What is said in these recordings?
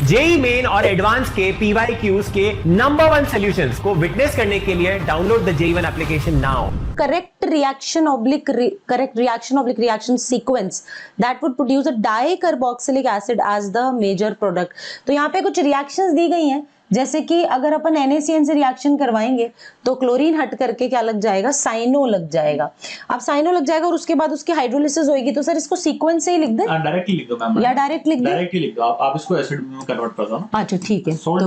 JEE main और advance के PYQs के नंबर 1 सॉल्यूशंस को विटनेस करने के लिए download the JEE1 application now. correct reaction sequence that would produce a dicarboxylic acid as the major product। तो यहाँ पे कुछ रिएक्शंस दी गई हैं, जैसे कि अगर अपन NaCN से रिएक्शन करवाएंगे तो क्लोरीन हट करके क्या लग जाएगा, साइनो लग जाएगा। अब साइनो लग जाएगा और उसके बाद उसकी हाइड्रोलिसिस होगी। तो सर इसको सीक्वेंस से ही लिख दे, डायरेक्टली लिख दो मैम, या डायरेक्ट लिख दे? डायरेक्टली लिख दो आप इसको एसिड में कन्वर्ट कर दो ना। अच्छा ठीक है, तो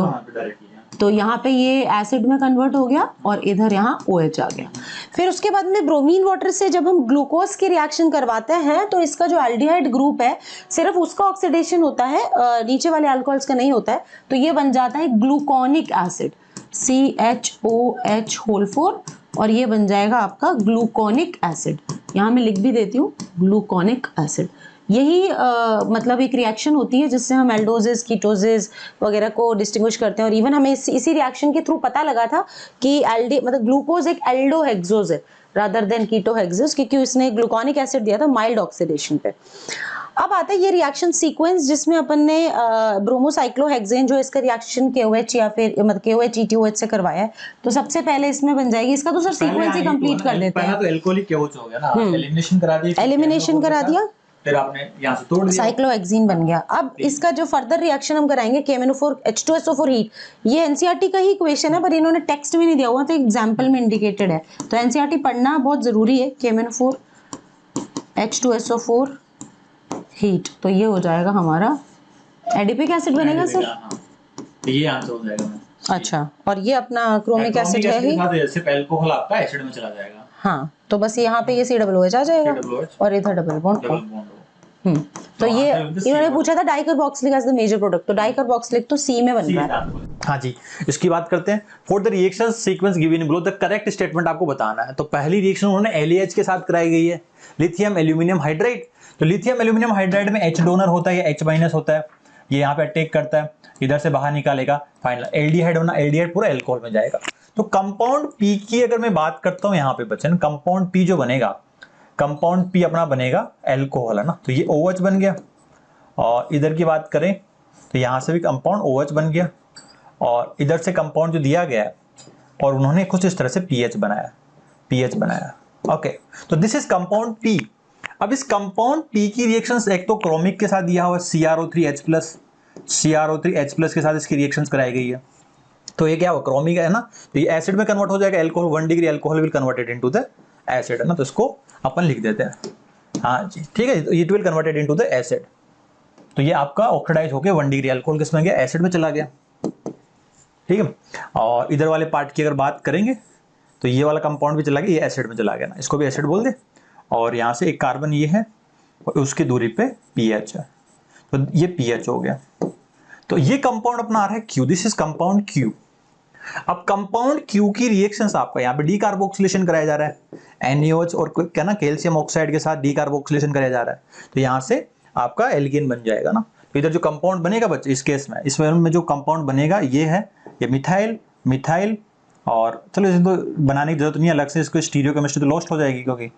तो यहाँ पे ये एसिड में कन्वर्ट हो गया और इधर यहाँ OH आ गया। फिर उसके बाद में ब्रोमीन वाटर से जब हम ग्लूकोज की रिएक्शन करवाते हैं तो इसका जो एल्डिहाइड ग्रुप है सिर्फ उसका ऑक्सीडेशन होता है, नीचे वाले अल्कोहल्स का नहीं होता है। तो ये बन जाता है ग्लूकोनिक एसिड CHOH4 और ये बन जाएगा आपका ग्लूकोनिक एसिड। यहाँ मैं लिख भी देती हूँ ग्लूकोनिक एसिड। यही मतलब एक रिएक्शन होती है जिससे हम एल्डोजेस, कीटोजेस वगैरह को डिस्टिंग्विश करते हैं। और इवन हमें इसी रिएक्शन के थ्रू पता लगा था कि मतलब ग्लूकोज एक एल्डोहेक्सोज है रादर देन कीटोहेक्सोज, क्योंकि उसने ग्लूकोनिक एसिड दिया था माइल्ड ऑक्सीडेशन पे। अब आता है ये रिएक्शन सीक्वेंस जिसमें अपन ने ब्रोमोसाइक्लोहेक्सेन जो इसका रिएक्शन KOH या फिर मतलब KOH ETOH से करवाया है। तो सबसे पहले इसमें बन जाएगी, इसका तो सर सीक्वेंस ही कंप्लीट कर देते हैं। तो एल्कोहलिक KOH हो गया ना, एलिमिनेशन करा दिया, एलिमिनेशन करा दिया, फिर आपने यहाँ से तोड़ दिया, साइक्लोहेक्सीन बन गया। अब इसका जो फर्दर रिएक्शन हम कराएंगे KMnO4 H2SO4 हीट, ये NCERT का ही इक्वेशन है पर इन्होंने टेक्स्ट में नहीं दिया हुआ, तो एग्जांपल में इंडिकेटेड है। तो NCERT पढ़ना बहुत जरूरी है। KMnO4 H2SO4 हीट, तो ये हो जाएगा हमारा एडिपिक एसिड बनेगा सर। तो ये आंसर हो जाएगा। अच्छा, और ये अपना क्रोमिक एसिड है ही, सिर्फ अल्कोहल आपका एसिड में चला जाएगा। हाँ, तो बस यहाँ पे ये COOH आ जाएगा और इधर डबल बॉन्ड। तो ये इन्होंने पूछा था dicarboxylic as the major product, तो डाइकार्बोक्सिलिक तो C में बन रहा है। हाँ जी, इसकी बात करते हैं। For the reaction sequence given below the correct statement आपको बताना है। तो पहली रिएक्शन उन्होंने LAH के साथ कराई गई है, लिथियम एल्यूमिनियम हाइड्राइड। तो लिथियम एल्यूमिनियम हाइड्राइड में H डोनर होता है या H- होता है, ये यहाँ पे अटैक करता है, इधर से बाहर निकालेगा, फाइनल एल्डिहाइड होना, एल्डिहाइड पूरा एल्कोहल में जाएगा। तो कंपाउंड P की अगर मैं बात करता हूँ यहाँ पे बच्चन, कंपाउंड P जो बनेगा, कंपाउंड P अपना बनेगा एल्कोहल है ना, तो ये OH बन गया। और इधर की बात करें तो यहाँ से भी कंपाउंड OH बन गया और इधर से कंपाउंड जो दिया गया है और उन्होंने कुछ इस तरह से PH बनाया। ओके, तो दिस इज कंपाउंड P। अब इस कंपाउंड P की रिएक्शंस एक तो क्रोमिक के साथ दिया हुआ CrO3H+ के साथ इसकी रिएक्शंस कराई गई है। तो ये क्या हुआ, क्रोमिक है ना, तो ये एसिड में कन्वर्ट हो जाएगा, alcohol 1 degree alcohol will converted into the acid है ना, तो इसको अपन लिख देते हैं। हाँ जी ठीक है, तो it will converted into the acid. तो ये आपका ऑक्सीडाइज होकर 1 डिग्री अल्कोहल किस में गया, एसिड में चला गया। ठीक है, और इधर वाले पार्ट की अगर बात करेंगे तो ये वाला कंपाउंड भी चला गया, ये एसिड में चला गया ना, इसको भी एसिड बोल दे। और यहाँ से एक कार्बन ये है और उसकी दूरी पे PH है, तो ये PH हो गया। तो ये कंपाउंड अपना आ रहा है Q, this is compound Q। अब कंपाउंड Q की रिएक्शंस आपका यहाँ पे डीकार्बोक्सिलेशन कराया जा रहा है, NaOH और क्या ना कैल्शियम ऑक्साइड के साथ डीकार्बोक्सिलेशन कराया जा रहा है। तो यहाँ से आपका एल्केन बन जाएगा ना। तो इधर जो कंपाउंड बनेगा बच्चे, इस केस में इसमें जो कंपाउंड बनेगा ये है, ये मिथाइल और चलो इसे तो बनाने की जरूरत नहीं है अलग से, इसको स्टीरियोकेमिस्ट्री तो लॉस्ट हो जाएगी क्योंकि,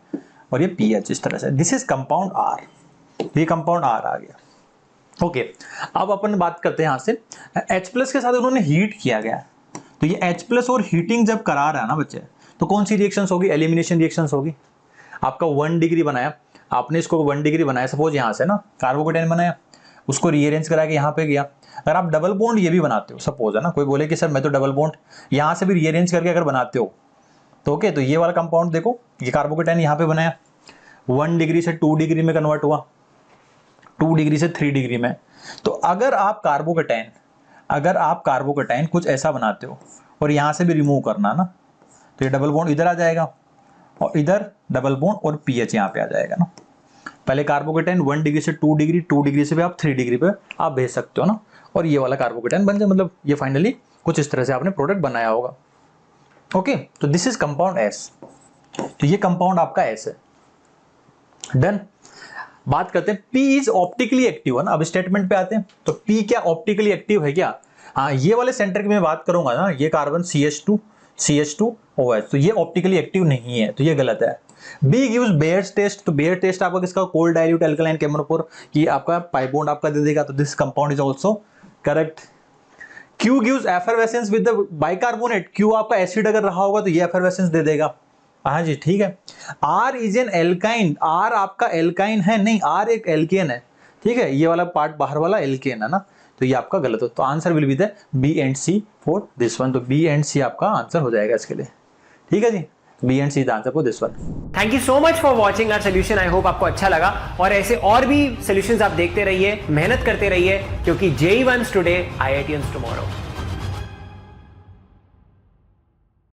और ये PH इस तरह से, दिस इज कंपाउंड R, ये कंपाउंड R आ गया। ओके, अब अपन बात करते हैं यहाँ से H+ के साथ उन्होंने हीट किया गया। तो ये H+ और हीटिंग जब करा रहा है ना बच्चे, तो कौन सी रिएक्शंस होगी, एलिमिनेशन रिएक्शंस होगी। आपका 1 डिग्री बनाया आपने, इसको 1 डिग्री बनाया, सपोज यहाँ से ना कार्बोकेटाइन बनाया, उसको रीअरेंज करा के यहाँ पे गया। अगर आप डबल बॉन्ड ये भी बनाते हो सपोज है ना, कोई बोले कि सर मैं तो डबल बॉन्ड यहाँ से भी रीअरेंज करके अगर बनाते हो तो ओके, तो ये वाला कंपाउंड देखो, ये कार्बोकेटाइन यहाँ पे बनाया, 1 डिग्री से 2 डिग्री में कन्वर्ट हुआ, 2 डिग्री से 3 डिग्री में। तो अगर आप कार्बोकेटाइन कुछ ऐसा बनाते हो और यहाँ से भी रिमूव करना ना, तो ये डबल बॉन्ड इधर आ जाएगा और इधर डबल बॉन्ड और PH यहाँ पे आ जाएगा ना। पहले कार्बोकेटाइन 1 डिग्री से 2 डिग्री, 2 डिग्री से भी आप 3 डिग्री पे आप भेज सकते हो ना, और ये वाला कार्बोकेटाइन बन जाए, मतलब ये फाइनली कुछ इस तरह से आपने प्रोडक्ट बनाया होगा। ओके, तो दिस इज कंपाउंड S। तो ये कंपाउंड आपका S है। डन। बात करते हैं P इज ऑप्टिकली एक्टिव है ना। अब स्टेटमेंट पे आते हैं, तो P क्या ऑप्टिकली एक्टिव है क्या? हाँ, ये वाले सेंटर की मैं बात करूंगा ना, ये कार्बन CH2OH, तो ये ऑप्टिकली एक्टिव नहीं है, तो ये गलत है। बी गिव्स बेयर्स टेस्ट, तो बेयर टेस्ट आपका किसका, कोल्ड डाइल्यूट अल्कलाइन केमोनोफोर की आपका पाई बॉन्ड आपका दे देगा, तो this compound is also correct. Q gives effervescence with the bicarbonate, Q आपका एसिड अगर रहा होगा तो ये effervescence दे देगा। हाँ जी ठीक है। R is an alkyne, R आपका एल्काइन है नहीं, R एक एल्केन है, ठीक है, ये वाला पार्ट बाहर वाला एल्केन है ना, तो ये आपका गलत हो, तो answer will be the B and C for this one, तो बी एंड सी आपका आंसर हो जाएगा इसके लिए, ठीक है जी, B and C is answer for this one. Thank you so much for watching our solution. I hope आपको अच्छा लगा और ऐसे और भी सोल्यूशंस आप देखते रहिए, मेहनत करते रहिए, क्योंकि JEE Ones today, IITians tomorrow.